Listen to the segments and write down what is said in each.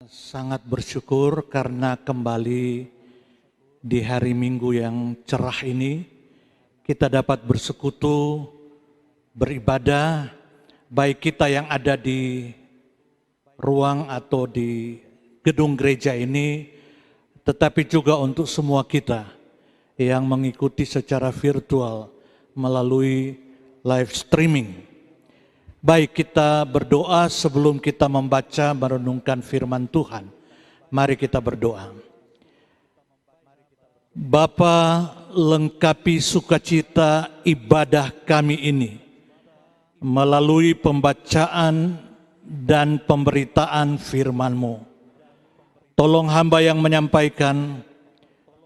Sangat bersyukur karena kembali di hari Minggu yang cerah ini kita dapat bersekutu, beribadah, baik kita yang ada di ruang atau di gedung gereja ini, tetapi juga untuk semua kita yang mengikuti secara virtual melalui live streaming. Baik, kita berdoa sebelum kita membaca merenungkan firman Tuhan. Mari kita berdoa. Bapa, lengkapi sukacita ibadah kami ini melalui pembacaan dan pemberitaan firman-Mu. Tolong hamba yang menyampaikan,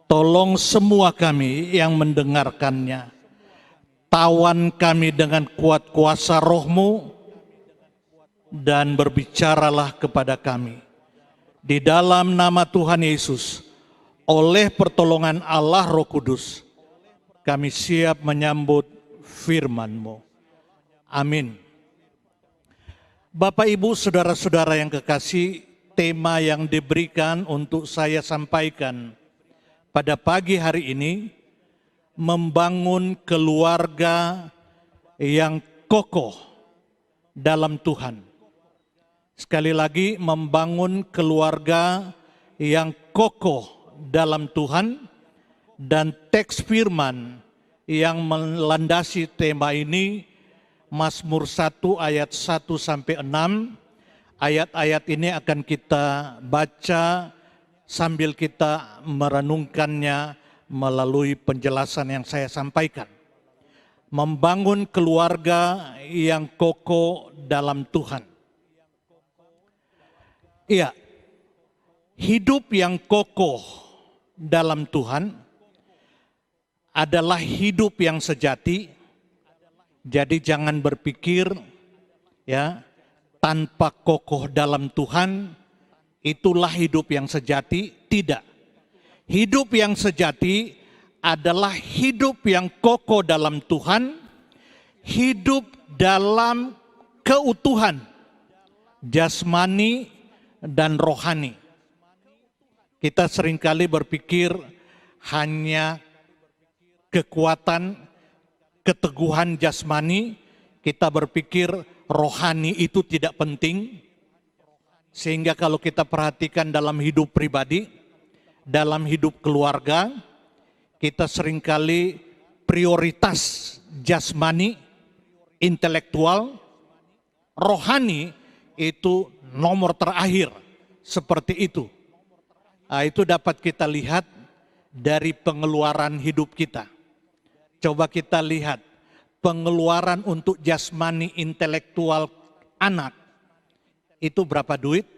tolong semua kami yang mendengarkannya. Tawan kami dengan kuat kuasa Roh-Mu dan berbicaralah kepada kami. Di dalam nama Tuhan Yesus, oleh pertolongan Allah Roh Kudus, kami siap menyambut firman-Mu. Amin. Bapak, Ibu, saudara-saudara yang kekasih, tema yang diberikan untuk saya sampaikan pada pagi hari ini, membangun keluarga yang kokoh dalam Tuhan. Sekali lagi, membangun keluarga yang kokoh dalam Tuhan, dan teks firman yang melandasi tema ini Mazmur 1 ayat 1-6. Ayat-ayat ini akan kita baca sambil kita merenungkannya melalui penjelasan yang saya sampaikan. Membangun keluarga yang kokoh dalam Tuhan. Iya, hidup yang kokoh dalam Tuhan adalah hidup yang sejati. Jadi jangan berpikir ya, tanpa kokoh dalam Tuhan itulah hidup yang sejati. Tidak. Hidup yang sejati adalah hidup yang kokoh dalam Tuhan, hidup dalam keutuhan jasmani dan rohani. Kita seringkali berpikir hanya kekuatan, keteguhan jasmani, kita berpikir rohani itu tidak penting, sehingga kalau kita perhatikan dalam hidup pribadi, dalam hidup keluarga, kita seringkali prioritas jasmani, intelektual, rohani itu nomor terakhir, seperti itu. Nah, itu dapat kita lihat dari pengeluaran hidup kita. Coba kita lihat pengeluaran untuk jasmani intelektual anak, itu berapa duit?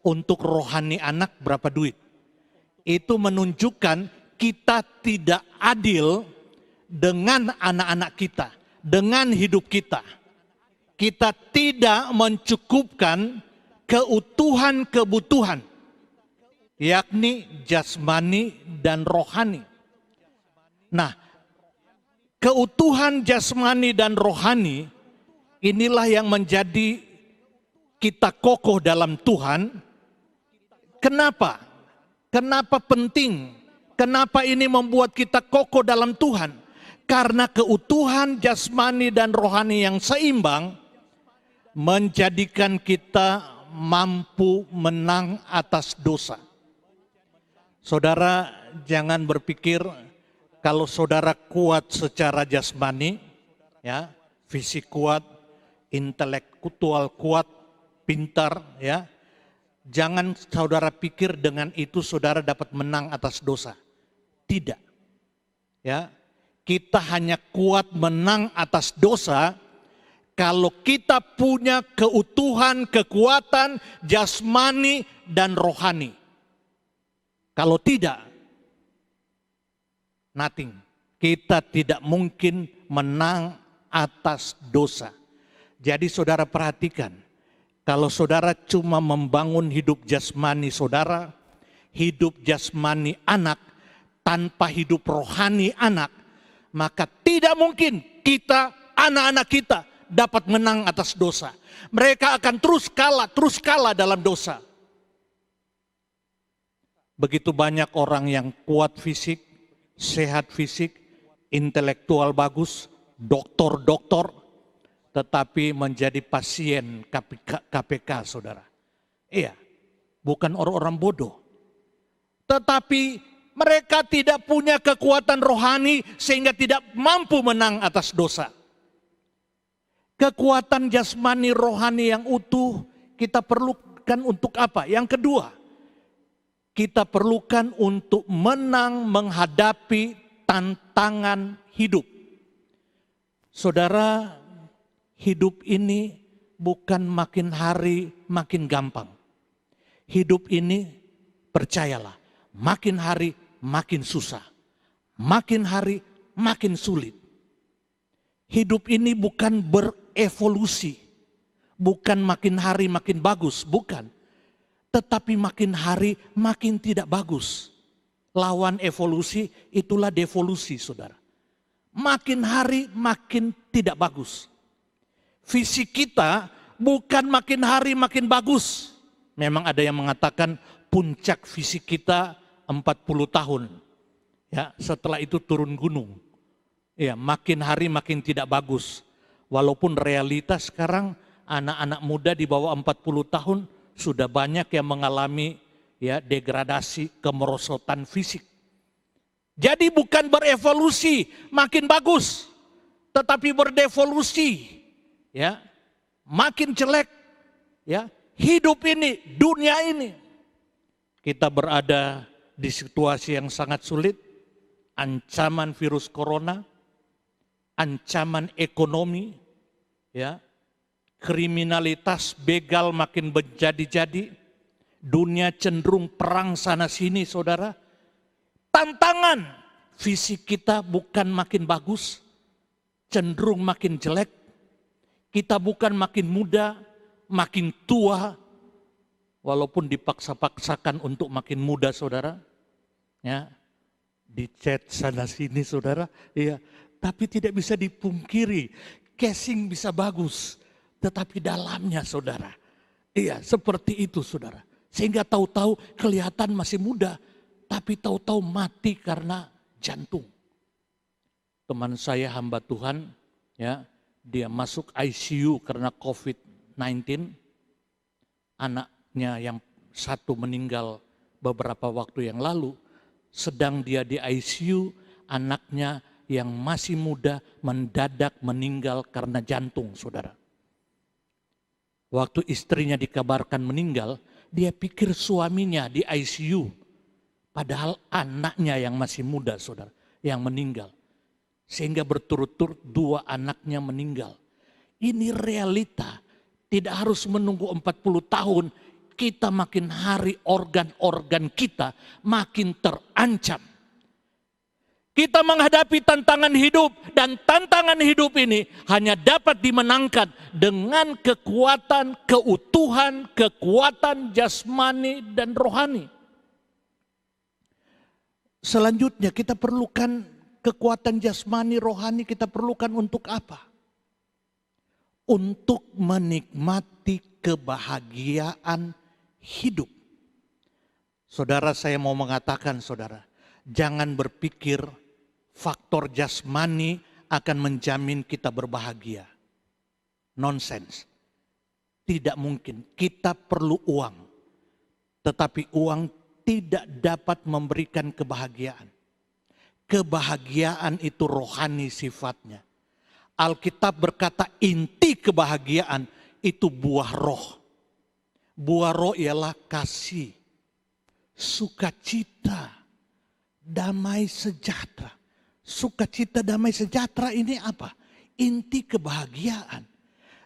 Untuk rohani anak berapa duit? Itu menunjukkan kita tidak adil dengan anak-anak kita, dengan hidup kita. Kita tidak mencukupkan keutuhan kebutuhan, yakni jasmani dan rohani. Nah, keutuhan jasmani dan rohani inilah yang menjadi kita kokoh dalam Tuhan. Kenapa? Kenapa penting? Kenapa ini membuat kita kokoh dalam Tuhan? Karena keutuhan jasmani dan rohani yang seimbang menjadikan kita mampu menang atas dosa. Saudara, jangan berpikir kalau saudara kuat secara jasmani, ya, fisik kuat, intelektual kuat, pintar, ya. Jangan saudara pikir dengan itu saudara dapat menang atas dosa. Tidak. Ya. Kita hanya kuat menang atas dosa kalau kita punya keutuhan, kekuatan jasmani dan rohani. Kalau tidak, nothing. Kita tidak mungkin menang atas dosa. Jadi saudara perhatikan. Kalau saudara cuma membangun hidup jasmani saudara, hidup jasmani anak, tanpa hidup rohani anak, maka tidak mungkin kita, anak-anak kita dapat menang atas dosa. Mereka akan terus kalah dalam dosa. Begitu banyak orang yang kuat fisik, sehat fisik, intelektual bagus, doktor-doktor, tetapi menjadi pasien KPK, saudara. Iya, bukan orang-orang bodoh. Tetapi mereka tidak punya kekuatan rohani sehingga tidak mampu menang atas dosa. Kekuatan jasmani rohani yang utuh kita perlukan untuk apa? Yang kedua, kita perlukan untuk menang menghadapi tantangan hidup. Saudara, hidup ini bukan makin hari makin gampang. Hidup ini, percayalah, makin hari makin susah. Makin hari makin sulit. Hidup ini bukan berevolusi. Bukan makin hari makin bagus, bukan. Tetapi makin hari makin tidak bagus. Lawan evolusi itulah devolusi, saudara. Makin hari makin tidak bagus. Fisik kita bukan makin hari makin bagus. Memang ada yang mengatakan puncak fisik kita 40 tahun. Ya, setelah itu turun gunung. Ya, makin hari makin tidak bagus. Walaupun realitas sekarang anak-anak muda di bawah 40 tahun sudah banyak yang mengalami ya degradasi, kemerosotan fisik. Jadi bukan berevolusi makin bagus, tetapi berdevolusi. Ya, makin jelek. Ya, hidup ini, dunia ini. Kita berada di situasi yang sangat sulit, ancaman virus corona, ancaman ekonomi, ya, kriminalitas begal makin menjadi-jadi, dunia cenderung perang sana sini, saudara. Tantangan fisik kita bukan makin bagus, cenderung makin jelek. Kita bukan makin muda, makin tua, walaupun dipaksa-paksakan untuk makin muda, saudara. Ya, di chat sana sini, saudara. Ya, tapi tidak bisa dipungkiri, casing bisa bagus, tetapi dalamnya, saudara. Iya, seperti itu, saudara. Sehingga tahu-tahu kelihatan masih muda, tapi tahu-tahu mati karena jantung. Teman saya hamba Tuhan, ya, dia masuk ICU karena COVID-19. Anaknya yang satu meninggal beberapa waktu yang lalu. Sedang dia di ICU, anaknya yang masih muda mendadak meninggal karena jantung, saudara. Waktu istrinya dikabarkan meninggal, dia pikir suaminya di ICU. Padahal anaknya yang masih muda, saudara, yang meninggal. Sehingga berturut-turut 2 anaknya meninggal. Ini realita. Tidak harus menunggu 40 tahun. Kita makin hari organ-organ kita makin terancam. Kita menghadapi tantangan hidup. Dan tantangan hidup ini hanya dapat dimenangkan dengan kekuatan, keutuhan, kekuatan jasmani dan rohani. Selanjutnya kita perlukan kekuatan jasmani rohani, kita perlukan untuk apa? Untuk menikmati kebahagiaan hidup. Saudara, saya mau mengatakan, saudara, jangan berpikir faktor jasmani akan menjamin kita berbahagia. Nonsens. Tidak mungkin. Kita perlu uang. Tetapi uang tidak dapat memberikan kebahagiaan. Kebahagiaan itu rohani sifatnya. Alkitab berkata inti kebahagiaan itu buah roh. Buah roh ialah kasih, sukacita, damai sejahtera. Sukacita, damai sejahtera ini apa? Inti kebahagiaan.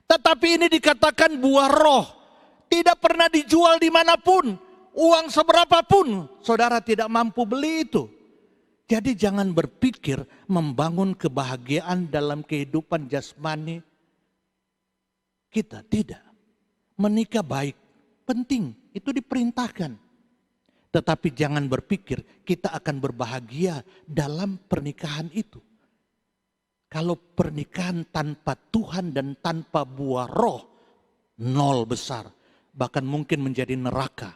Tetapi ini dikatakan buah roh. Tidak pernah dijual dimanapun. Uang seberapapun, saudara tidak mampu beli itu. Jadi jangan berpikir membangun kebahagiaan dalam kehidupan jasmani kita. Tidak. Menikah baik, penting, itu diperintahkan. Tetapi jangan berpikir kita akan berbahagia dalam pernikahan itu. Kalau pernikahan tanpa Tuhan dan tanpa buah roh, nol besar. Bahkan mungkin menjadi neraka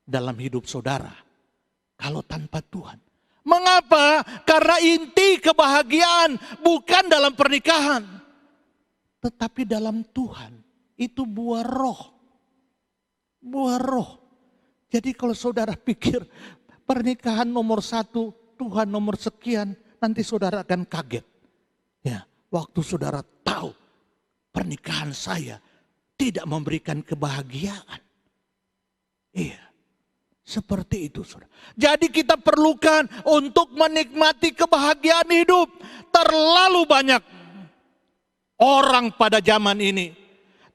dalam hidup saudara. kalau tanpa Tuhan. Mengapa? Karena inti kebahagiaan bukan dalam pernikahan, tetapi dalam Tuhan. Itu buah roh. Buah roh. Jadi kalau saudara pikir pernikahan nomor 1, Tuhan nomor sekian, nanti saudara akan kaget. Ya, waktu saudara tahu pernikahan saya tidak memberikan kebahagiaan. Iya, seperti itu saudara. Jadi kita perlukan untuk menikmati kebahagiaan hidup. Terlalu banyak orang pada zaman ini,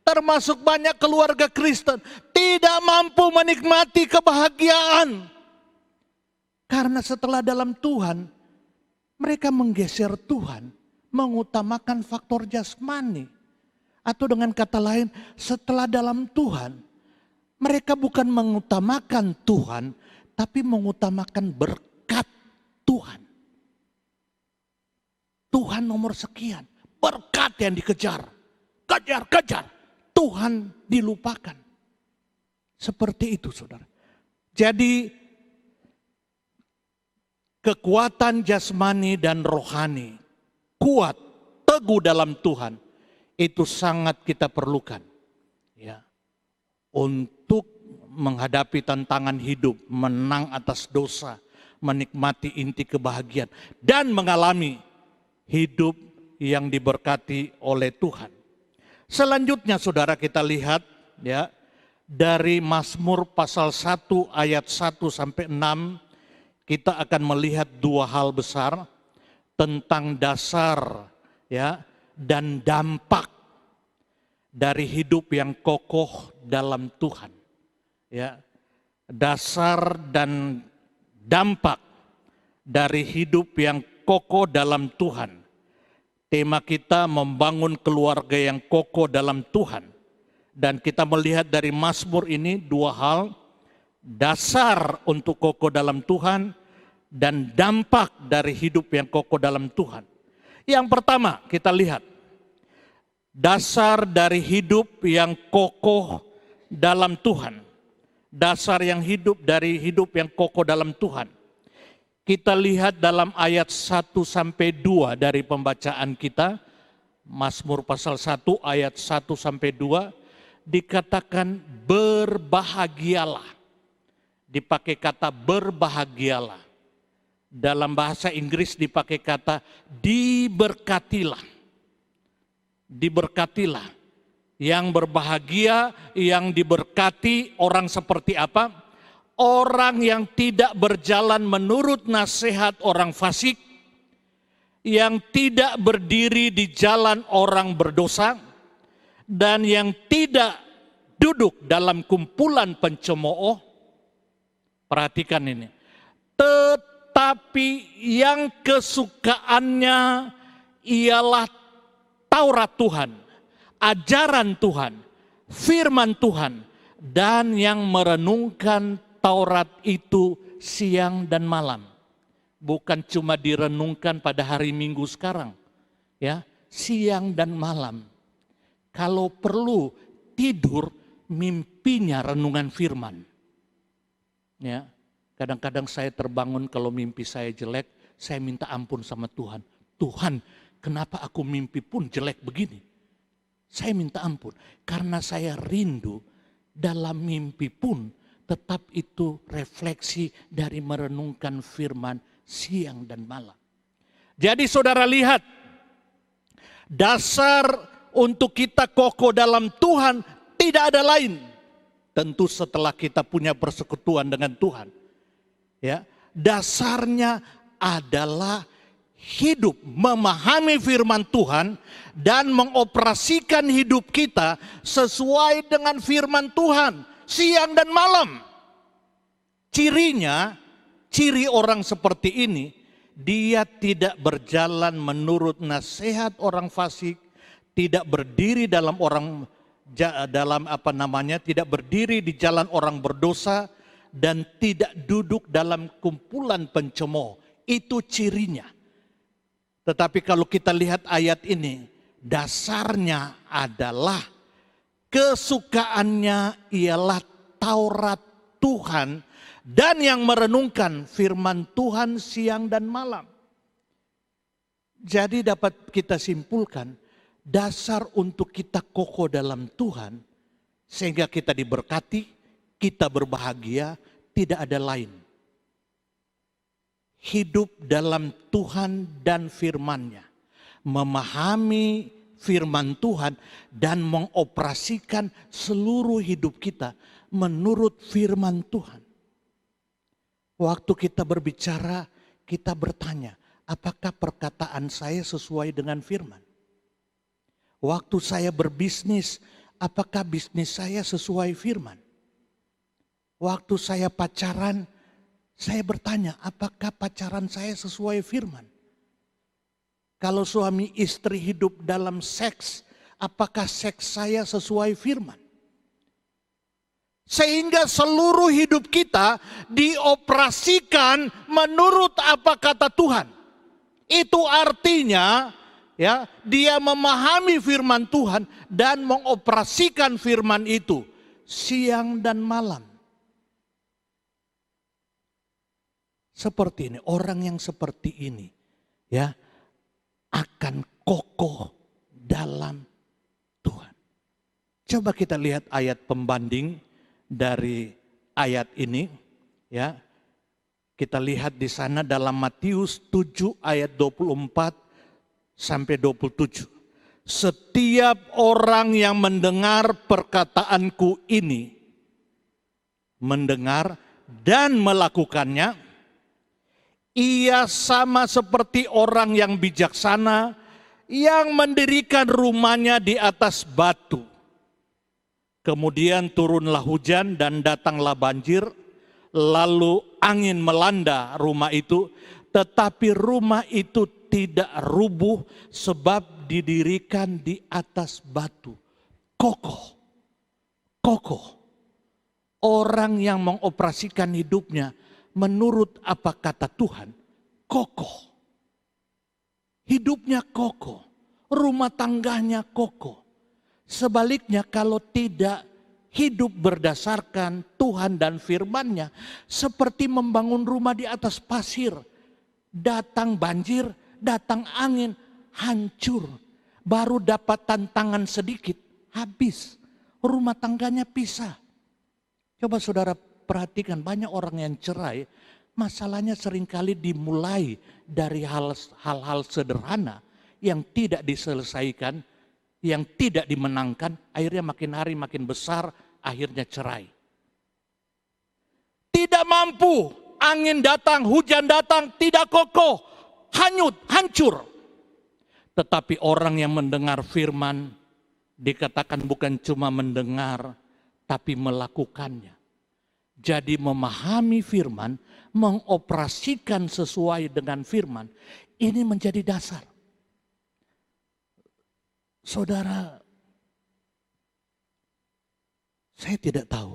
termasuk banyak keluarga Kristen, tidak mampu menikmati kebahagiaan. Karena setelah dalam Tuhan, mereka menggeser Tuhan, mengutamakan faktor jasmani. Atau dengan kata lain, setelah dalam Tuhan, mereka bukan mengutamakan Tuhan, tapi mengutamakan berkat Tuhan. Tuhan nomor sekian, berkat yang dikejar, kejar. Tuhan dilupakan. Seperti itu saudara. Jadi kekuatan jasmani dan rohani, kuat, teguh dalam Tuhan, itu sangat kita perlukan. Ya, untuk menghadapi tantangan hidup, menang atas dosa, menikmati inti kebahagiaan, dan mengalami hidup yang diberkati oleh Tuhan. Selanjutnya saudara kita lihat ya, dari Mazmur pasal 1 ayat 1 sampai 6, kita akan melihat dua hal besar tentang dasar ya dan dampak dari hidup yang kokoh dalam Tuhan. Ya, dasar dan dampak dari hidup yang kokoh dalam Tuhan. Tema kita membangun keluarga yang kokoh dalam Tuhan. Dan kita melihat dari Mazmur ini dua hal, dasar untuk kokoh dalam Tuhan dan dampak dari hidup yang kokoh dalam Tuhan. Yang pertama kita lihat, dasar dari hidup yang kokoh dalam Tuhan. Dasar yang hidup dari hidup yang kokoh dalam Tuhan. Kita lihat dalam ayat 1 sampai 2 dari pembacaan kita. Mazmur pasal 1 ayat 1 sampai 2 dikatakan berbahagialah. Dipakai kata berbahagialah. Dalam bahasa Inggris dipakai kata diberkatilah. Diberkatilah. Yang berbahagia, yang diberkati orang seperti apa? Orang yang tidak berjalan menurut nasihat orang fasik, yang tidak berdiri di jalan orang berdosa, dan yang tidak duduk dalam kumpulan pencemooh. Perhatikan ini. Tetapi yang kesukaannya ialah Taurat Tuhan, ajaran Tuhan, firman Tuhan, dan yang merenungkan Taurat itu siang dan malam. Bukan cuma direnungkan pada hari Minggu sekarang, ya, siang dan malam. Kalau perlu tidur, mimpinya renungan firman. Ya, kadang-kadang saya terbangun kalau mimpi saya jelek, saya minta ampun sama Tuhan. Tuhan, kenapa aku mimpi pun jelek begini? Saya minta ampun karena saya rindu dalam mimpi pun tetap itu refleksi dari merenungkan firman siang dan malam. Jadi saudara lihat, dasar untuk kita kokoh dalam Tuhan tidak ada lain. Tentu setelah kita punya persekutuan dengan Tuhan. Ya, dasarnya adalah hidup memahami firman Tuhan dan mengoperasikan hidup kita sesuai dengan firman Tuhan siang dan malam. Cirinya, ciri orang seperti ini, dia tidak berjalan menurut nasihat orang fasik, tidak berdiri tidak berdiri di jalan orang berdosa, dan tidak duduk dalam kumpulan pencemooh. Itu cirinya. Tetapi kalau kita lihat ayat ini, dasarnya adalah kesukaannya ialah Taurat Tuhan dan yang merenungkan firman Tuhan siang dan malam. Jadi dapat kita simpulkan, dasar untuk kita kokoh dalam Tuhan, sehingga kita diberkati, kita berbahagia, tidak ada lain. Hidup dalam Tuhan dan firman-Nya. Memahami firman Tuhan dan mengoperasikan seluruh hidup kita menurut firman Tuhan. Waktu kita berbicara, kita bertanya, apakah perkataan saya sesuai dengan firman? Waktu saya berbisnis, apakah bisnis saya sesuai firman? Waktu saya pacaran, saya bertanya, apakah pacaran saya sesuai firman? Kalau suami istri hidup dalam seks, apakah seks saya sesuai firman? Sehingga seluruh hidup kita dioperasikan menurut apa kata Tuhan. Itu artinya ya, dia memahami firman Tuhan dan mengoperasikan firman itu siang dan malam. Seperti ini, orang yang seperti ini ya akan kokoh dalam Tuhan. Coba kita lihat ayat pembanding dari ayat ini ya. Kita lihat di sana dalam Matius 7 ayat 24 sampai 27. Setiap orang yang mendengar perkataanku ini, mendengar dan melakukannya, ia sama seperti orang yang bijaksana yang mendirikan rumahnya di atas batu. Kemudian turunlah hujan dan datanglah banjir, lalu angin melanda rumah itu, tetapi rumah itu tidak rubuh sebab didirikan di atas batu. Kokoh, kokoh. Orang yang mengoperasikan hidupnya menurut apa kata Tuhan, kokoh. Hidupnya kokoh, rumah tangganya kokoh. Sebaliknya kalau tidak hidup berdasarkan Tuhan dan firman-Nya, seperti membangun rumah di atas pasir. Datang banjir, datang angin, hancur. Baru dapat tantangan sedikit, habis. Rumah tangganya pisah. Coba saudara perhatikan, banyak orang yang cerai, masalahnya seringkali dimulai dari hal-hal sederhana yang tidak diselesaikan, yang tidak dimenangkan, akhirnya makin hari makin besar, akhirnya cerai. Tidak mampu, angin datang, hujan datang, tidak kokoh, hanyut, hancur. Tetapi orang yang mendengar firman, dikatakan bukan cuma mendengar, tapi melakukannya. Jadi memahami firman, mengoperasikan sesuai dengan firman, ini menjadi dasar. Saudara, saya tidak tahu.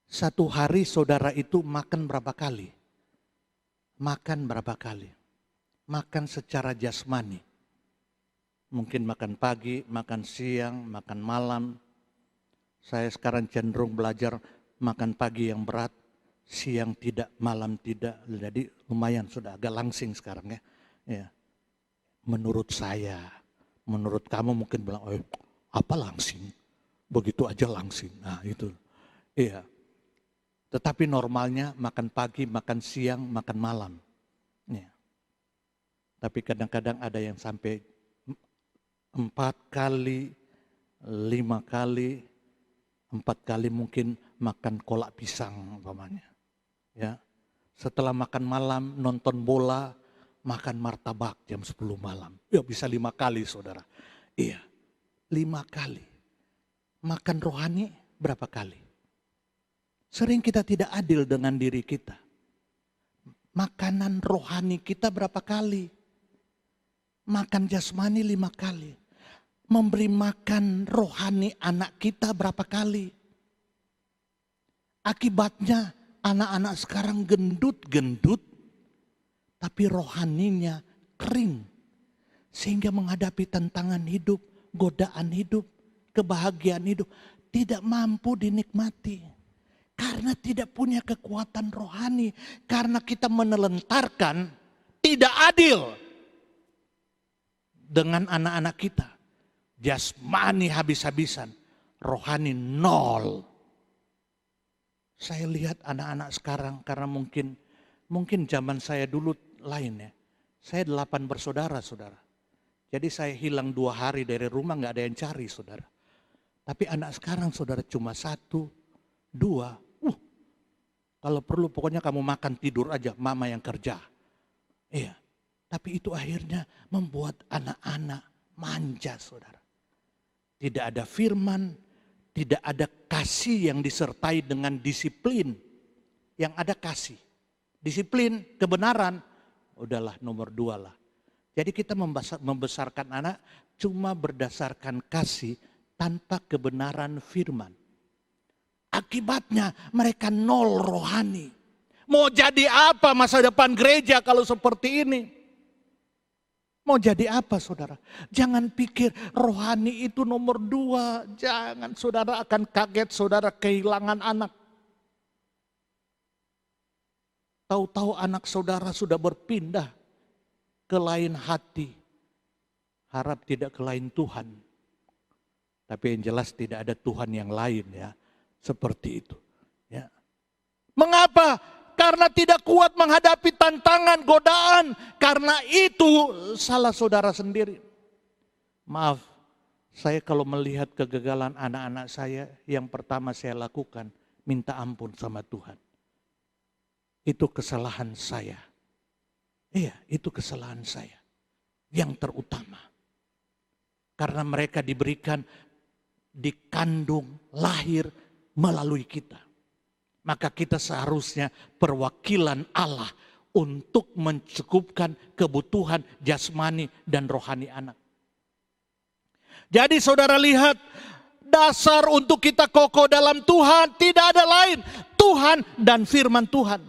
Satu hari saudara itu makan berapa kali? Makan berapa kali? Makan secara jasmani. Mungkin makan pagi, makan siang, makan malam. Saya sekarang cenderung belajar makan pagi yang berat, siang tidak, malam tidak. Jadi lumayan sudah agak langsing sekarang ya. Ya. Menurut saya. Menurut kamu mungkin bilang, oh, apa langsing? Begitu aja langsing. Nah itu. Iya. Tetapi normalnya makan pagi, makan siang, makan malam. Ya. Tapi kadang-kadang ada yang sampai 4 kali, 5 kali, 4 kali mungkin makan kolak pisang umpamanya. Ya. Setelah makan malam, nonton bola, makan martabak jam 10 malam. Ya bisa 5 kali saudara. Iya, 5 kali. Makan rohani berapa kali? Sering kita tidak adil dengan diri kita. Makanan rohani kita berapa kali? Makan jasmani 5 kali. Memberi makan rohani anak kita berapa kali? Akibatnya anak-anak sekarang gendut-gendut, tapi rohaninya kering. Sehingga menghadapi tantangan hidup, godaan hidup, kebahagiaan hidup, tidak mampu dinikmati. Karena tidak punya kekuatan rohani. Karena kita menelentarkan tidak adil dengan anak-anak kita. Jasmani habis-habisan, rohani nol. Saya lihat anak-anak sekarang karena mungkin zaman saya dulu lain ya. Saya 8 bersaudara, saudara. Jadi saya hilang 2 hari dari rumah gak ada yang cari, saudara. Tapi anak sekarang, saudara, cuma 1, 2. Kalau perlu pokoknya kamu makan tidur aja, mama yang kerja. Iya. Tapi itu akhirnya membuat anak-anak manja, saudara. Tidak ada firman, tidak ada kasih yang disertai dengan disiplin. Yang ada kasih. Disiplin, kebenaran, udahlah nomor 2 lah. Jadi kita membesarkan anak cuma berdasarkan kasih tanpa kebenaran firman. Akibatnya mereka nol rohani. Mau jadi apa masa depan gereja kalau seperti ini? Mau jadi apa, saudara? Jangan pikir rohani itu nomor 2. Jangan, saudara akan kaget saudara kehilangan anak. Tahu-tahu anak saudara sudah berpindah ke lain hati. Harap tidak ke lain Tuhan. Tapi yang jelas tidak ada Tuhan yang lain ya. Seperti itu. Ya. Mengapa? Karena tidak kuat menghadapi tantangan, godaan. Karena itu salah saudara sendiri. Maaf, saya kalau melihat kegagalan anak-anak saya, yang pertama saya lakukan, minta ampun sama Tuhan. Itu kesalahan saya. Iya, itu kesalahan saya. Yang terutama. Karena mereka dikandung, lahir melalui kita. Maka kita seharusnya perwakilan Allah untuk mencukupkan kebutuhan jasmani dan rohani anak. Jadi saudara lihat, dasar untuk kita kokoh dalam Tuhan tidak ada lain. Tuhan dan firman Tuhan.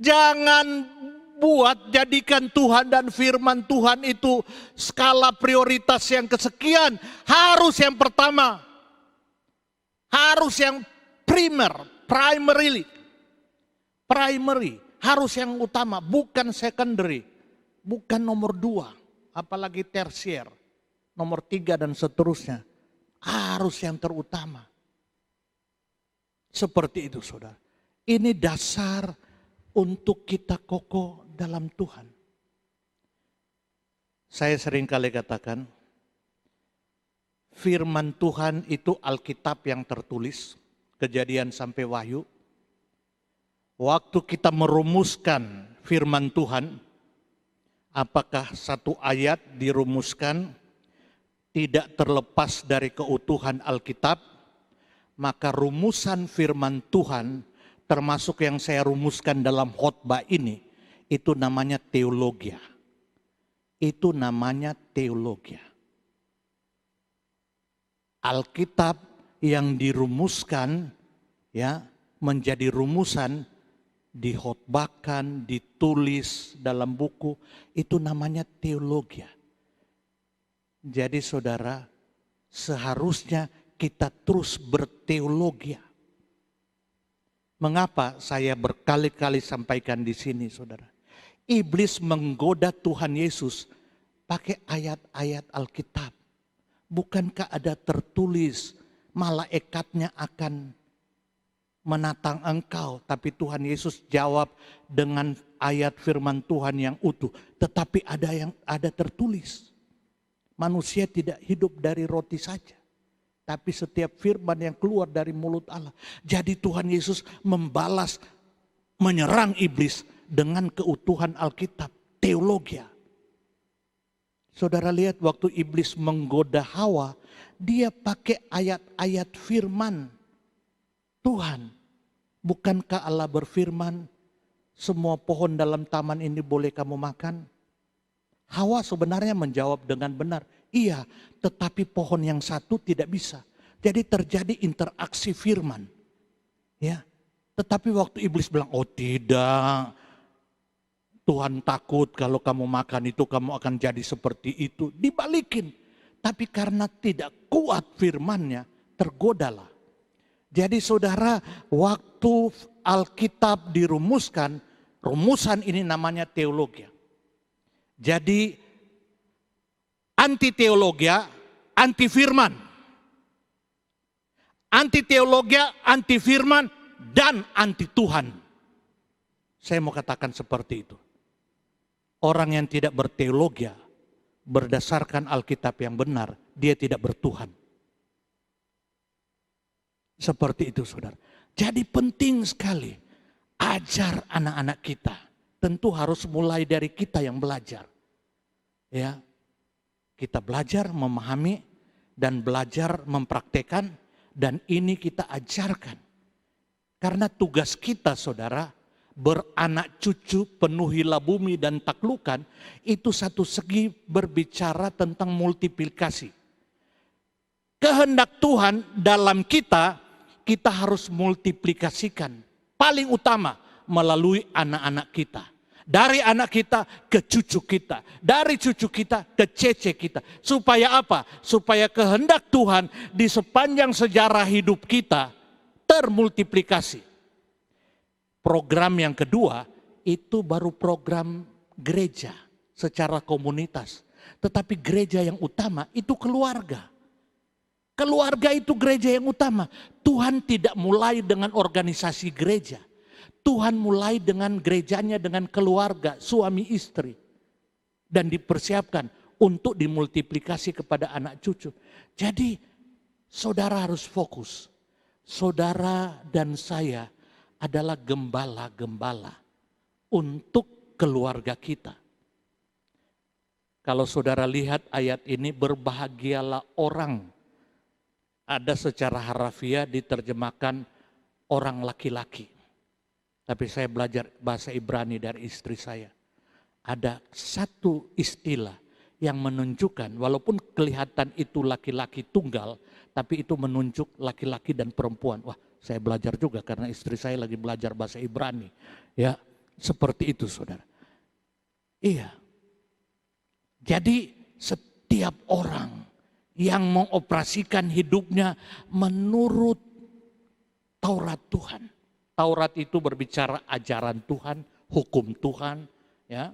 Jangan jadikan Tuhan dan firman Tuhan itu skala prioritas yang kesekian. Harus yang pertama. Harus yang primary. Harus yang utama, bukan secondary. Bukan nomor 2, apalagi tersier. Nomor 3 dan seterusnya. Harus yang terutama. Seperti itu, saudara. Ini dasar untuk kita kokoh dalam Tuhan. Saya sering kali katakan, firman Tuhan itu Alkitab yang tertulis, Kejadian sampai Wahyu. Waktu kita merumuskan firman Tuhan, apakah satu ayat dirumuskan tidak terlepas dari keutuhan Alkitab, maka rumusan firman Tuhan termasuk yang saya rumuskan dalam khotbah ini, itu namanya teologia. Itu namanya teologia. Alkitab yang dirumuskan ya menjadi rumusan, dikhotbahkan, ditulis dalam buku, itu namanya teologia. Jadi saudara, seharusnya kita terus berteologia. Mengapa saya berkali-kali sampaikan di sini, saudara? Iblis menggoda Tuhan Yesus pakai ayat-ayat Alkitab. Bukankah ada tertulis malaikatnya akan menatang engkau, tapi Tuhan Yesus jawab dengan ayat firman Tuhan yang utuh. Tetapi ada tertulis, manusia tidak hidup dari roti saja, tapi setiap firman yang keluar dari mulut Allah. Jadi Tuhan Yesus membalas, menyerang iblis dengan keutuhan Alkitab, teologia. Saudara lihat waktu iblis menggoda Hawa, dia pakai ayat-ayat firman Tuhan. Bukankah Allah berfirman, semua pohon dalam taman ini boleh kamu makan? Hawa sebenarnya menjawab dengan benar, iya, tetapi pohon yang satu tidak bisa. Jadi terjadi interaksi firman. Ya, tetapi waktu iblis bilang, oh tidak, Tuhan takut kalau kamu makan itu kamu akan jadi seperti itu. Dibalikin. Tapi karena tidak kuat firmannya, tergodalah. Jadi saudara, waktu Alkitab dirumuskan, rumusan ini namanya teologia. Jadi anti teologia, anti firman. Anti teologia, anti firman, dan anti Tuhan. Saya mau katakan seperti itu. Orang yang tidak berteologia, berdasarkan Alkitab yang benar, dia tidak bertuhan. Seperti itu saudara. Jadi penting sekali ajar anak-anak kita. Tentu harus mulai dari kita yang belajar. Ya, kita belajar memahami dan belajar mempraktekkan, dan ini kita ajarkan. Karena tugas kita saudara, beranak cucu, penuhilah bumi dan taklukkan, itu satu segi berbicara tentang multiplikasi. Kehendak Tuhan dalam kita harus multiplikasikan. Paling utama melalui anak-anak kita. Dari anak kita ke cucu kita. Dari cucu kita ke cece kita. Supaya apa? Supaya kehendak Tuhan di sepanjang sejarah hidup kita termultiplikasi. Program yang kedua itu baru program gereja secara komunitas. Tetapi gereja yang utama itu keluarga. Keluarga itu gereja yang utama. Tuhan tidak mulai dengan organisasi gereja. Tuhan mulai dengan gerejanya dengan keluarga, suami istri. Dan dipersiapkan untuk dimultiplikasi kepada anak cucu. Jadi saudara harus fokus. Saudara dan saya adalah gembala-gembala untuk keluarga kita. Kalau saudara lihat ayat ini, berbahagialah orang. Ada secara harafiah diterjemahkan orang laki-laki. Tapi saya belajar bahasa Ibrani dari istri saya. Ada satu istilah yang menunjukkan, walaupun kelihatan itu laki-laki tunggal, tapi itu menunjuk laki-laki dan perempuan. Wah, saya belajar juga karena istri saya lagi belajar bahasa Ibrani. Ya, seperti itu saudara. Iya. Jadi setiap orang yang mengoperasikan hidupnya menurut Taurat Tuhan. Taurat itu berbicara ajaran Tuhan, hukum Tuhan, ya.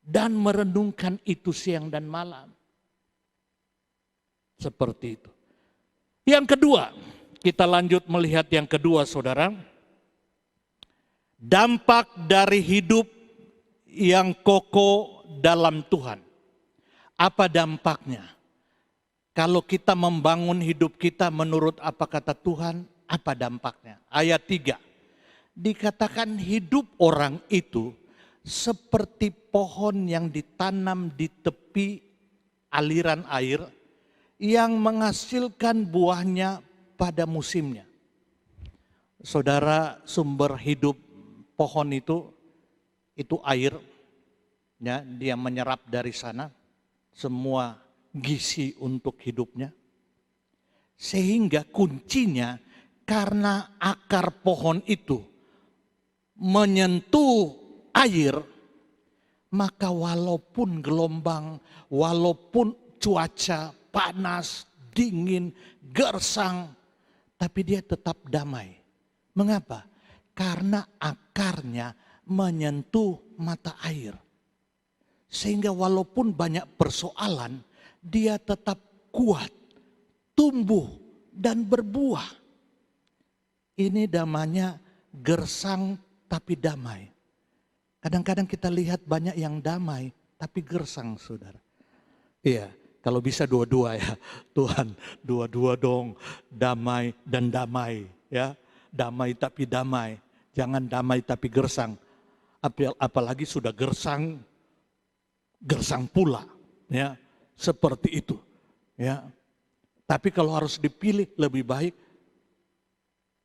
Dan merenungkan itu siang dan malam. Seperti itu. Yang kedua, kita lanjut melihat yang kedua saudara. Dampak dari hidup yang kokoh dalam Tuhan. Apa dampaknya? Kalau kita membangun hidup kita menurut apa kata Tuhan, apa dampaknya? Ayat 3. Dikatakan hidup orang itu seperti pohon yang ditanam di tepi aliran air yang menghasilkan buahnya pada musimnya. Saudara, sumber hidup pohon itu air, ya, dia menyerap dari sana semua gizi untuk hidupnya. Sehingga kuncinya karena akar pohon itu menyentuh air, maka walaupun gelombang, walaupun cuaca panas, dingin, gersang, tapi dia tetap damai. Mengapa? Karena akarnya menyentuh mata air. Sehingga walaupun banyak persoalan, dia tetap kuat, tumbuh, dan berbuah. Ini namanya gersang tapi damai. Kadang-kadang kita lihat banyak yang damai tapi gersang saudara. Iya, kalau bisa dua-dua ya. Tuhan, dua-dua dong, damai dan damai ya. Damai tapi damai, jangan damai tapi gersang. Apalagi sudah gersang, gersang pula ya. Seperti itu ya. Tapi kalau harus dipilih lebih baik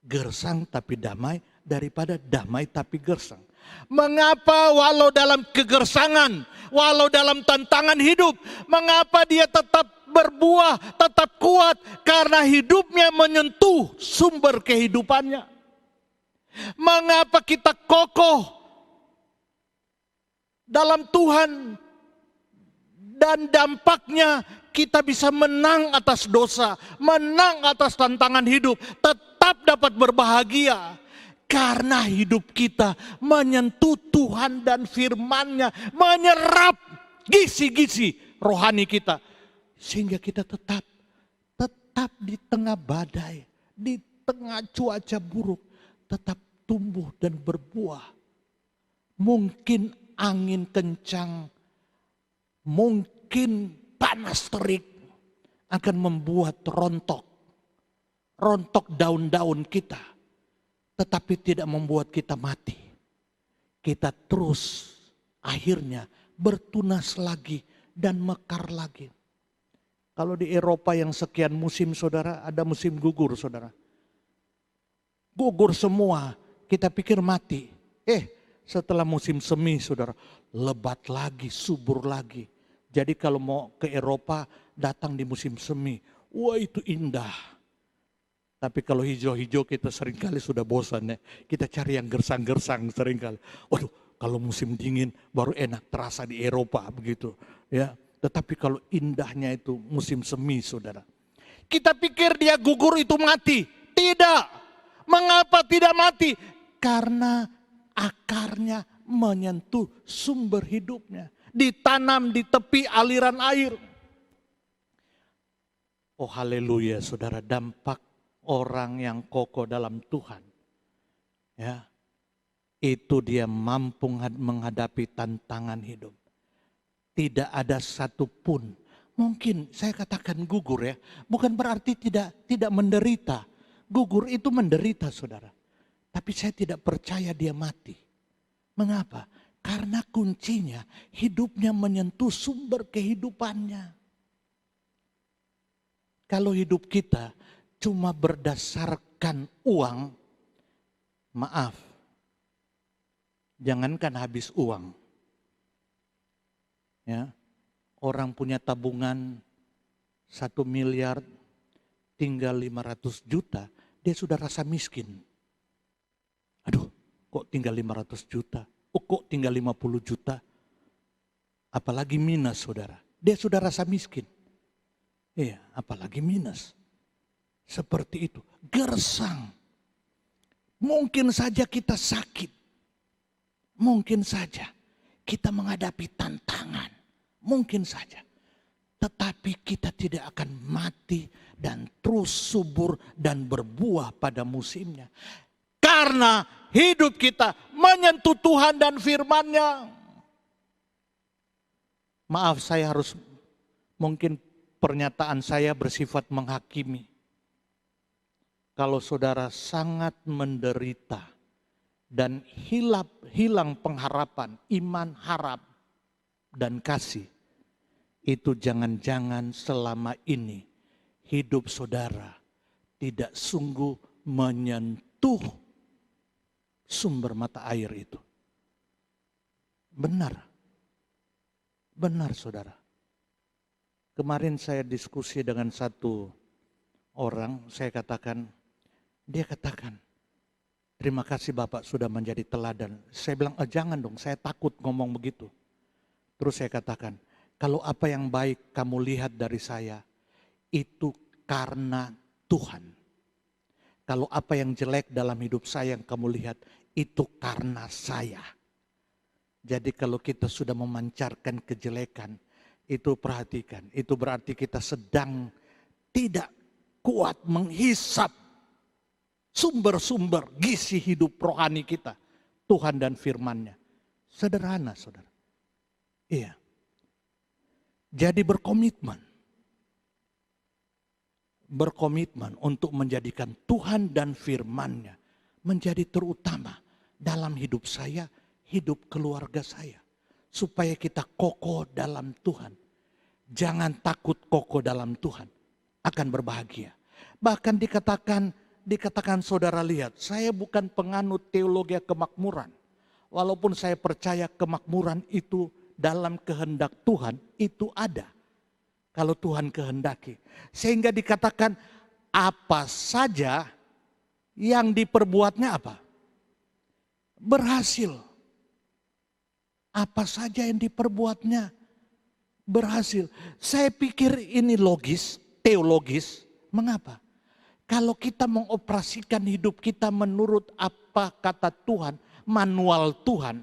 gersang tapi damai daripada damai tapi gersang. Mengapa walau dalam kegersangan, walau dalam tantangan hidup, mengapa dia tetap berbuah, tetap kuat? Karena hidupnya menyentuh sumber kehidupannya. Mengapa kita kokoh dalam Tuhan dan dampaknya kita bisa menang atas dosa, menang atas tantangan hidup, tetap tetap dapat berbahagia. Karena hidup kita menyentuh Tuhan dan firman-Nya, menyerap gizi-gizi rohani kita. Sehingga kita tetap di tengah badai, di tengah cuaca buruk, tetap tumbuh dan berbuah. Mungkin angin kencang, mungkin panas terik akan membuat rontok daun-daun kita. Tetapi tidak membuat kita mati. Kita terus akhirnya bertunas lagi dan mekar lagi. Kalau di Eropa yang sekian musim saudara, ada musim gugur saudara. Gugur semua, kita pikir mati. Setelah musim semi saudara, lebat lagi, subur lagi. Jadi kalau mau ke Eropa, datang di musim semi. Wah itu indah. Tapi kalau hijau-hijau kita seringkali sudah bosan ya. Kita cari yang gersang-gersang seringkali. Waduh, kalau musim dingin baru enak terasa di Eropa begitu. Ya, tetapi kalau indahnya itu musim semi saudara. Kita pikir dia gugur itu mati. Tidak. Mengapa tidak mati? Karena akarnya menyentuh sumber hidupnya. Ditanam di tepi aliran air. Oh haleluya saudara, dampak orang yang kokoh dalam Tuhan, ya, itu dia mampu menghadapi tantangan hidup. Tidak ada satupun, mungkin saya katakan gugur ya, bukan berarti tidak menderita. Gugur itu menderita saudara. Tapi saya tidak percaya dia mati. Mengapa? Karena kuncinya hidupnya menyentuh sumber kehidupannya. Kalau hidup kita cuma berdasarkan uang, maaf, jangankan habis uang. Ya, orang punya tabungan 1 miliar, tinggal 500 juta, dia sudah rasa miskin. Aduh, kok tinggal 500 juta? Kok tinggal 50 juta? Apalagi minus saudara, dia sudah rasa miskin. Iya, apalagi minus. Seperti itu, gersang. Mungkin saja kita sakit. Mungkin saja kita menghadapi tantangan. Mungkin saja. Tetapi kita tidak akan mati dan terus subur dan berbuah pada musimnya. Karena hidup kita menyentuh Tuhan dan firman-Nya. Maaf, saya harus, mungkin pernyataan saya bersifat menghakimi. Kalau saudara sangat menderita dan hilang pengharapan, iman, harap, dan kasih, itu jangan-jangan selama ini hidup saudara tidak sungguh menyentuh sumber mata air itu. Benar saudara. Kemarin saya diskusi dengan satu orang, dia katakan, terima kasih Bapak sudah menjadi teladan. Saya bilang, jangan dong, saya takut ngomong begitu. Terus saya katakan, kalau apa yang baik kamu lihat dari saya, itu karena Tuhan. Kalau apa yang jelek dalam hidup saya yang kamu lihat, itu karena saya. Jadi kalau kita sudah memancarkan kejelekan, itu perhatikan, itu berarti kita sedang tidak kuat menghisap sumber-sumber gizi hidup rohani kita, Tuhan dan firman-Nya. Sederhana saudara. Iya. Jadi berkomitmen untuk menjadikan Tuhan dan firman-Nya menjadi terutama dalam hidup saya, hidup keluarga saya. Supaya kita kokoh dalam Tuhan. Jangan takut kokoh dalam Tuhan. Akan berbahagia. Bahkan dikatakan saudara lihat, saya bukan penganut teologi kemakmuran. Walaupun saya percaya kemakmuran itu dalam kehendak Tuhan, itu ada. Kalau Tuhan kehendaki. Sehingga dikatakan apa saja yang diperbuatnya apa? Berhasil. Apa saja yang diperbuatnya berhasil. Saya pikir ini logis, teologis. Mengapa? Kalau kita mengoperasikan hidup kita menurut apa kata Tuhan, manual Tuhan,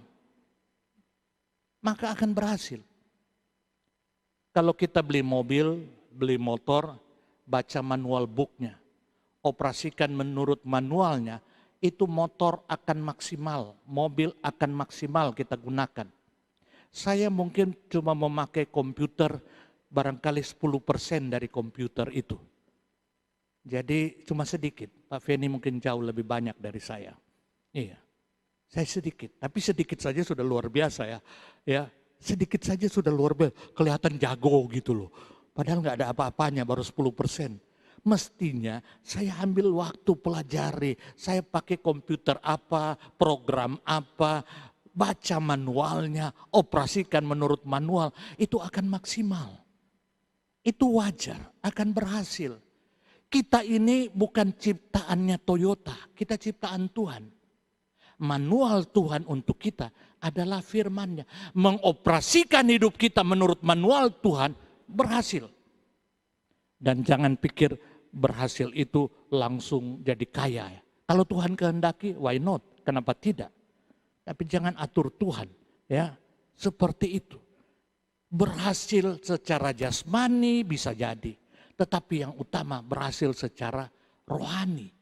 maka akan berhasil. Kalau kita beli mobil, beli motor, baca manual booknya, operasikan menurut manualnya, itu motor akan maksimal, mobil akan maksimal kita gunakan. Saya mungkin cuma memakai komputer barangkali 10% dari komputer itu. Jadi cuma sedikit, Pak Feni mungkin jauh lebih banyak dari saya. Iya, saya sedikit, tapi sedikit saja sudah luar biasa ya. Ya, sedikit saja sudah luar biasa, kelihatan jago gitu loh. Padahal nggak ada apa-apanya, baru 10%. Mestinya saya ambil waktu pelajari, saya pakai komputer apa, program apa, baca manualnya, operasikan menurut manual, itu akan maksimal. Itu wajar, akan berhasil. Kita ini bukan ciptaannya Toyota, kita ciptaan Tuhan. Manual Tuhan untuk kita adalah firman-Nya. Mengoperasikan hidup kita menurut manual Tuhan berhasil. Dan jangan pikir berhasil itu langsung jadi kaya. Kalau Tuhan kehendaki, why not? Kenapa tidak? Tapi jangan atur Tuhan, ya. Seperti itu. Berhasil secara jasmani bisa jadi. Tetapi yang utama berhasil secara rohani.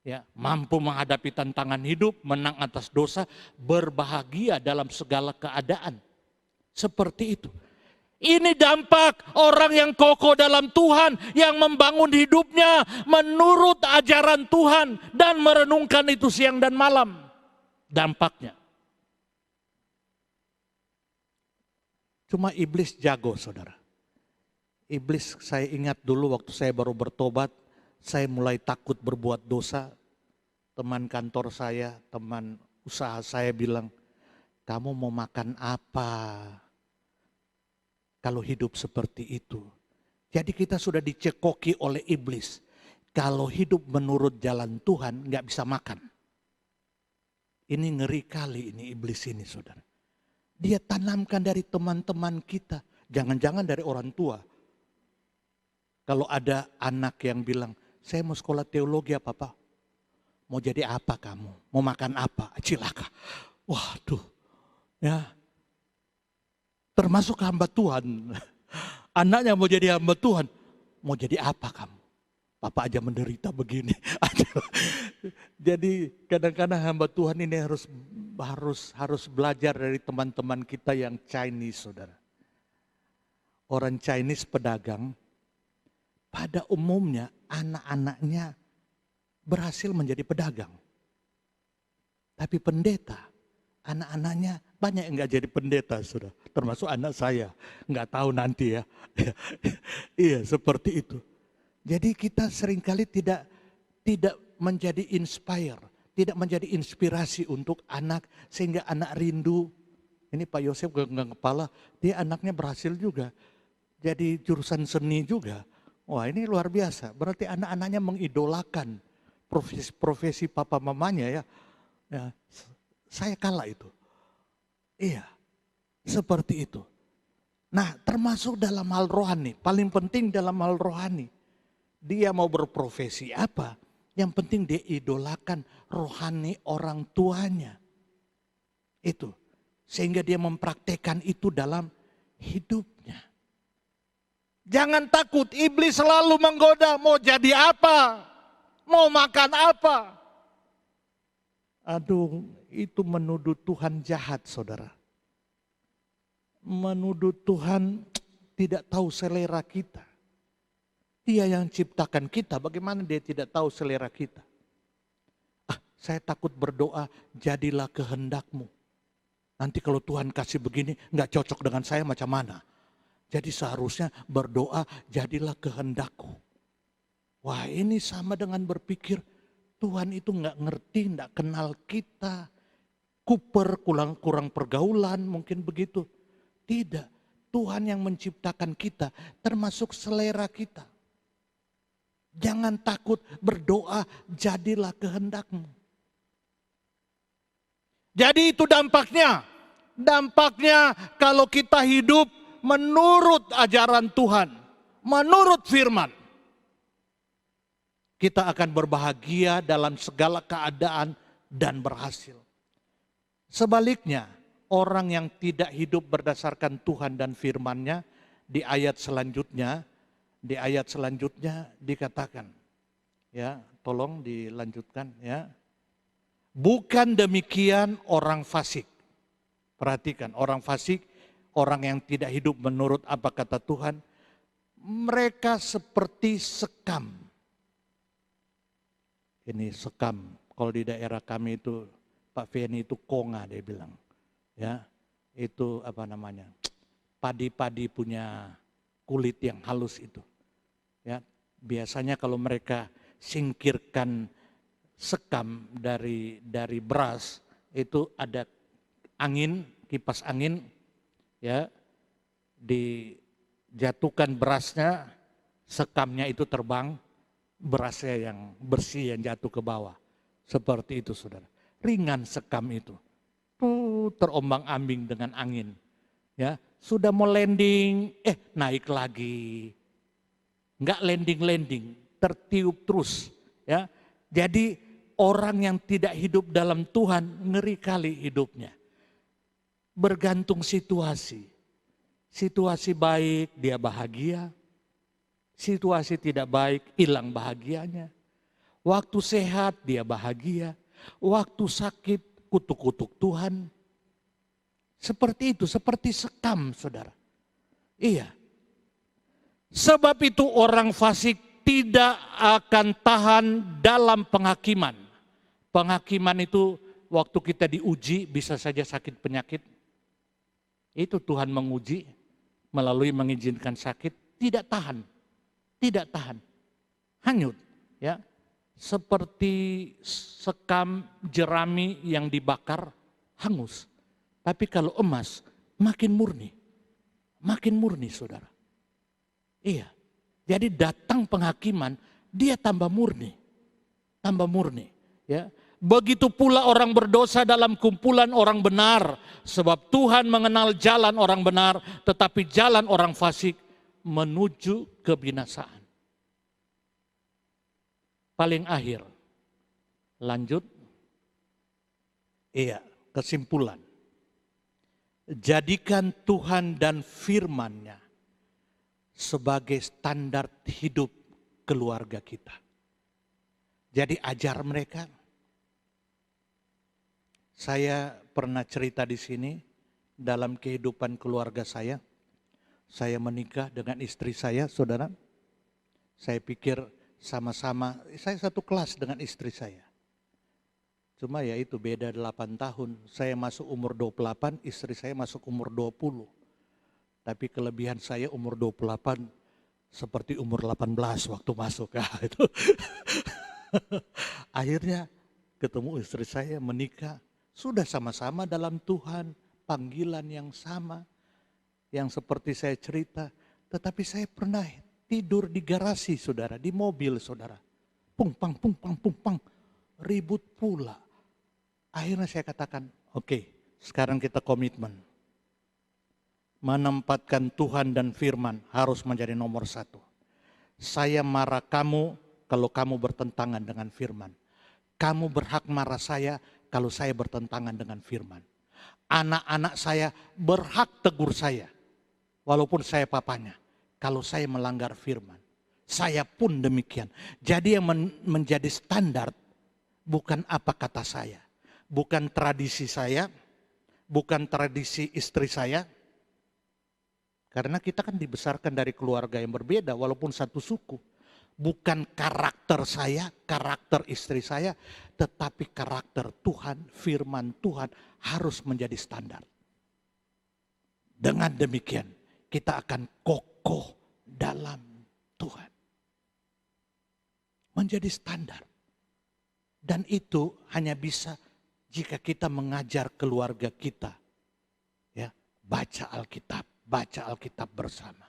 Ya, mampu menghadapi tantangan hidup, menang atas dosa, berbahagia dalam segala keadaan. Seperti itu. Ini dampak orang yang kokoh dalam Tuhan, yang membangun hidupnya menurut ajaran Tuhan dan merenungkan itu siang dan malam. Dampaknya. Cuma iblis jago, saudara. Iblis, saya ingat dulu waktu saya baru bertobat, saya mulai takut berbuat dosa. Teman kantor saya, teman usaha saya bilang, kamu mau makan apa kalau hidup seperti itu? Jadi kita sudah dicekoki oleh iblis. Kalau hidup menurut jalan Tuhan nggak bisa makan. Ini ngeri kali ini iblis ini, saudara. Dia tanamkan dari teman-teman kita. Jangan-jangan dari orang tua. Kalau ada anak yang bilang, saya mau sekolah teologi apa Pak? Mau jadi apa kamu? Mau makan apa? Cilaka. Waduh. Ya. Termasuk hamba Tuhan. Anaknya mau jadi hamba Tuhan. Mau jadi apa kamu? Papa aja menderita begini. Jadi kadang-kadang hamba Tuhan ini harus belajar dari teman-teman kita yang Chinese, saudara. Orang Chinese pedagang, pada umumnya anak-anaknya berhasil menjadi pedagang. Tapi pendeta, anak-anaknya banyak yang gak jadi pendeta, saudara. Termasuk anak saya, gak tahu nanti ya. Iya, seperti itu. Jadi kita seringkali tidak menjadi inspire, tidak menjadi inspirasi untuk anak, sehingga anak rindu. Ini Pak Yosef genggam kepala, dia anaknya berhasil juga. Jadi jurusan seni juga. Wah, ini luar biasa, berarti anak-anaknya mengidolakan profesi papa mamanya ya. Ya, saya kalah itu. Iya, seperti itu. Nah, termasuk dalam hal rohani, paling penting dalam hal rohani. Dia mau berprofesi apa, yang penting dia idolakan rohani orang tuanya. Itu, sehingga dia mempraktekkan itu dalam hidupnya. Jangan takut, iblis selalu menggoda, mau jadi apa? Mau makan apa? Aduh, itu menuduh Tuhan jahat, saudara. Menuduh Tuhan tidak tahu selera kita. Dia yang ciptakan kita, bagaimana dia tidak tahu selera kita? Saya takut berdoa, jadilah kehendakmu. Nanti kalau Tuhan kasih begini, nggak cocok dengan saya macam mana? Jadi seharusnya berdoa, jadilah kehendakku. Wah, ini sama dengan berpikir Tuhan itu nggak ngerti, nggak kenal kita. Kuper, kurang pergaulan, mungkin begitu. Tidak, Tuhan yang menciptakan kita, termasuk selera kita. Jangan takut berdoa, jadilah kehendakmu. Jadi itu dampaknya. Dampaknya kalau kita hidup menurut ajaran Tuhan, menurut firman. Kita akan berbahagia dalam segala keadaan dan berhasil. Sebaliknya, orang yang tidak hidup berdasarkan Tuhan dan firman-Nya, di ayat selanjutnya dikatakan, ya, tolong dilanjutkan ya. Bukan demikian orang fasik. Perhatikan, orang fasik, orang yang tidak hidup menurut apa kata Tuhan, mereka seperti sekam. Ini sekam, kalau di daerah kami itu, Pak Feni itu konga dia bilang. Ya, itu apa namanya, padi-padi punya kulit yang halus itu. Ya, biasanya kalau mereka singkirkan sekam dari beras, itu ada angin, kipas angin, ya, dijatuhkan berasnya, sekamnya itu terbang, berasnya yang bersih yang jatuh ke bawah. Seperti itu saudara. Ringan sekam itu. Terombang-ambing dengan angin. Ya, sudah mau landing, naik lagi. Enggak landing-landing, tertiup terus. Ya, jadi orang yang tidak hidup dalam Tuhan, ngeri kali hidupnya. Bergantung situasi. Situasi baik, dia bahagia. Situasi tidak baik, hilang bahagianya. Waktu sehat, dia bahagia. Waktu sakit, kutuk-kutuk Tuhan. Seperti itu, seperti sekam, saudara. Iya. Sebab itu orang fasik tidak akan tahan dalam penghakiman. Penghakiman itu waktu kita diuji bisa saja sakit penyakit. Itu Tuhan menguji melalui mengizinkan sakit, tidak tahan. Tidak tahan. Hanyut, ya. Seperti sekam jerami yang dibakar, hangus. Tapi kalau emas makin murni. Makin murni, saudara. Iya. Jadi datang penghakiman, dia tambah murni. Tambah murni, ya. Begitu pula orang berdosa dalam kumpulan orang benar. Sebab Tuhan mengenal jalan orang benar, tetapi jalan orang fasik menuju kebinasaan. Paling akhir, lanjut. Iya, kesimpulan. Jadikan Tuhan dan firman-Nya sebagai standar hidup keluarga kita. Jadi ajar mereka. Saya pernah cerita di sini dalam kehidupan keluarga saya. Saya menikah dengan istri saya, saudara. Saya pikir sama-sama, saya satu kelas dengan istri saya. Cuma ya itu beda 8 tahun. Saya masuk umur 28, istri saya masuk umur 20. Tapi kelebihan saya umur 28 seperti umur 18 waktu masuk. Itu. Akhirnya ketemu istri saya, menikah. Sudah sama-sama dalam Tuhan, panggilan yang sama. Yang seperti saya cerita. Tetapi saya pernah tidur di garasi, saudara, di mobil, saudara. Pungpang, pungpang, pungpang. Ribut pula. Akhirnya saya katakan, oke, sekarang kita komitmen. Menempatkan Tuhan dan firman harus menjadi nomor 1. Saya marah kamu kalau kamu bertentangan dengan firman. Kamu berhak marah saya kalau saya bertentangan dengan firman. Anak-anak saya berhak tegur saya, walaupun saya papanya, kalau saya melanggar firman. Saya pun demikian. Jadi yang menjadi standar bukan apa kata saya, bukan tradisi saya, bukan tradisi istri saya. Karena kita kan dibesarkan dari keluarga yang berbeda walaupun satu suku. Bukan karakter saya, karakter istri saya, tetapi karakter Tuhan, firman Tuhan harus menjadi standar. Dengan demikian kita akan kokoh dalam Tuhan. Menjadi standar. Dan itu hanya bisa jika kita mengajar keluarga kita. Ya, baca Alkitab bersama.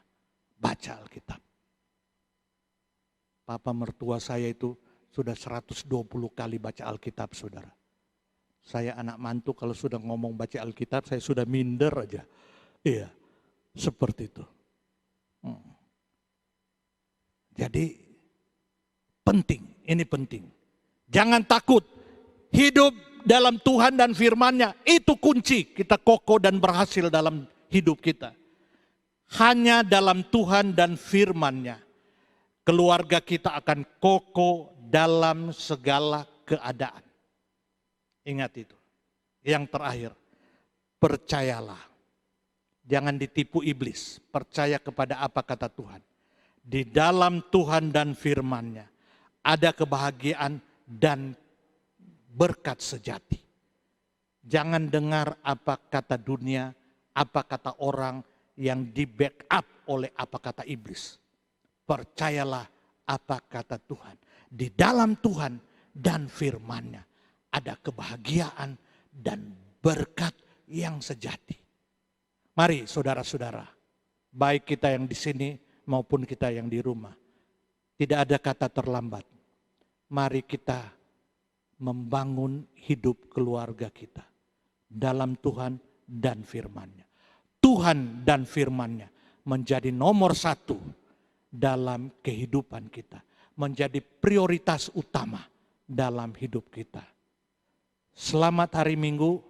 Baca Alkitab. Papa mertua saya itu sudah 120 kali baca Alkitab, saudara. Saya anak mantu kalau sudah ngomong baca Alkitab, saya sudah minder aja. Iya, seperti itu. Jadi Penting, ini penting. Jangan takut. Hidup dalam Tuhan dan firman-Nya, itu kunci kita kokoh dan berhasil dalam hidup kita. Hanya dalam Tuhan dan firman-Nya, keluarga kita akan kokoh dalam segala keadaan. Ingat itu. Yang terakhir, percayalah. Jangan ditipu iblis, percaya kepada apa kata Tuhan. Di dalam Tuhan dan firman-Nya, ada kebahagiaan dan berkat sejati. Jangan dengar apa kata dunia, apa kata orang yang di backup oleh apa kata iblis. Percayalah apa kata Tuhan. Di dalam Tuhan dan firman-Nya ada kebahagiaan dan berkat yang sejati. Mari saudara-saudara, baik kita yang di sini maupun kita yang di rumah, tidak ada kata terlambat. Mari kita membangun hidup keluarga kita dalam Tuhan dan firman-Nya. Tuhan dan firman-Nya menjadi nomor satu dalam kehidupan kita. Menjadi prioritas utama dalam hidup kita. Selamat hari Minggu,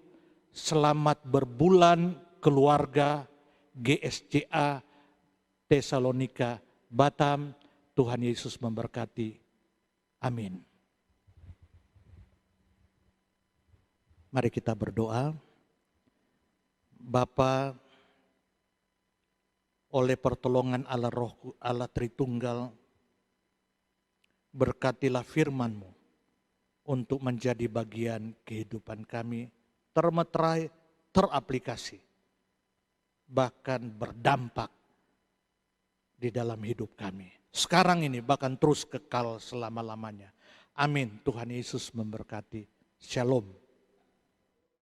selamat berbulan keluarga GSCA Tesalonika Batam. Tuhan Yesus memberkati. Amin. Mari kita berdoa. Bapa, oleh pertolongan Allah Roh Allah Tritunggal, berkatilah firman-Mu untuk menjadi bagian kehidupan kami, termeterai, teraplikasi, bahkan berdampak di dalam hidup kami. Sekarang ini bahkan terus kekal selama-lamanya. Amin. Tuhan Yesus memberkati. Shalom.